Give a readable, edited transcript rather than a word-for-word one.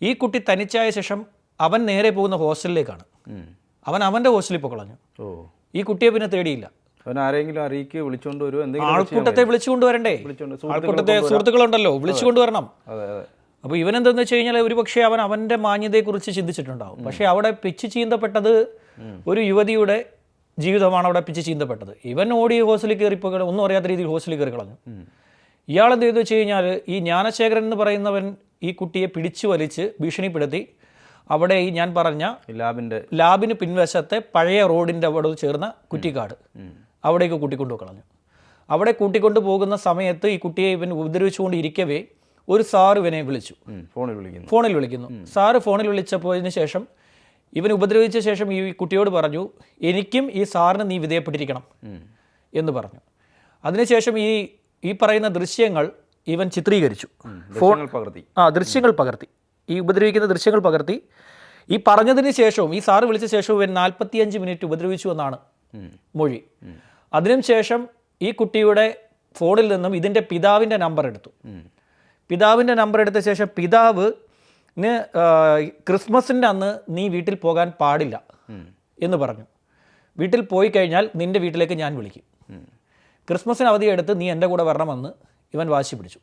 ഈ കുട്ടി തനിച്ചായ ശേഷം അവൻ നേരെ പോകുന്ന ഹോസ്റ്റലിലേക്കാണ്. അവൻ അവൻ്റെ ഹോസ്റ്റലിൽ പോയി കളഞ്ഞു. ഈ കുട്ടിയെ പിന്നെ തേടിയില്ല. അവൻ ആരെങ്കിലും അറിയിക്കുക, വിളിച്ചുകൊണ്ട് വരുമോ, എന്തെങ്കിലും ആൾക്കൂട്ടത്തെ വിളിച്ചുകൊണ്ട് വരണ്ടേ? ആൾക്കൂട്ടത്തെ സുഹൃത്തുക്കളുണ്ടല്ലോ, വിളിച്ചുകൊണ്ട് വരണം. അപ്പോൾ ഇവനെന്തെന്ന് വെച്ച് കഴിഞ്ഞാൽ ഒരു പക്ഷേ അവൻ അവൻ്റെ മാന്യതയെക്കുറിച്ച് ചിന്തിച്ചിട്ടുണ്ടാവും. പക്ഷേ അവിടെ പിച്ച് ചീന്തപ്പെട്ടത് ഒരു യുവതിയുടെ ജീവിതമാണ് അവിടെ പിച്ച് ചീന്തപ്പെട്ടത്. ഇവൻ ഓടി ഹോസ്റ്റലിൽ കയറിപ്പോൾ ഒന്നും അറിയാത്ത രീതിയിൽ ഹോസ്റ്റലിൽ കയറി കളഞ്ഞു. ഇയാളെന്ത് ചെയ്തു വെച്ച് കഴിഞ്ഞാൽ ഈ ജ്ഞാനശേഖരൻ എന്ന് പറയുന്നവൻ ഈ കുട്ടിയെ പിടിച്ചു വലിച്ച് ഭീഷണിപ്പെടുത്തി അവിടെ ഈ ഞാൻ പറഞ്ഞ ലാബിന് പിൻവശത്തെ പഴയ റോഡിൻ്റെ അവിടെ ചേർന്ന കുറ്റിക്കാട് അവിടേക്ക് കൂട്ടിക്കൊണ്ടു കളഞ്ഞു. അവിടെ കൂട്ടിക്കൊണ്ടു പോകുന്ന സമയത്ത് ഈ കുട്ടിയെ ഇവൻ ഉപദ്രവിച്ചുകൊണ്ടിരിക്കവേ ഒരു സാറ് ഇവനെ വിളിച്ചു, ഫോണിൽ വിളിക്കുന്നു. സാറ് ഫോണിൽ വിളിച്ചപ്പോഴതിന് ശേഷം ഇവൻ ഉപദ്രവിച്ച ശേഷം ഈ കുട്ടിയോട് പറഞ്ഞു, എനിക്കും ഈ സാറിന് നീ വിധേയപ്പെട്ടിരിക്കണം എന്ന് പറഞ്ഞു. അതിനുശേഷം ഈ പറയുന്ന ദൃശ്യങ്ങൾ ഇവൻ ചിത്രീകരിച്ചു, ദൃശ്യങ്ങൾ പകർത്തി, ഈ ഉപദ്രവിക്കുന്ന ദൃശ്യങ്ങൾ പകർത്തി. ഈ പറഞ്ഞതിന് ശേഷവും ഈ സാറ് വിളിച്ച ശേഷവും ഇവൻ 45 മിനിറ്റ് ഉപദ്രവിച്ചു എന്നാണ് മൊഴി. അതിനുശേഷം ഈ കുട്ടിയുടെ ഫോണിൽ നിന്നും ഇതിൻ്റെ പിതാവിൻ്റെ നമ്പർ എടുത്തു. പിതാവിൻ്റെ നമ്പർ എടുത്ത ശേഷം പിതാവിന് ക്രിസ്മസിൻ്റെ അന്ന് നീ വീട്ടിൽ പോകാൻ പാടില്ല എന്ന് പറഞ്ഞു. വീട്ടിൽ പോയി കഴിഞ്ഞാൽ നിൻ്റെ വീട്ടിലേക്ക് ഞാൻ വിളിക്കും, ക്രിസ്മസിന് അവധിയെടുത്ത് നീ എൻ്റെ കൂടെ വരണമെന്ന് ഇവൻ വാശി പിടിച്ചു.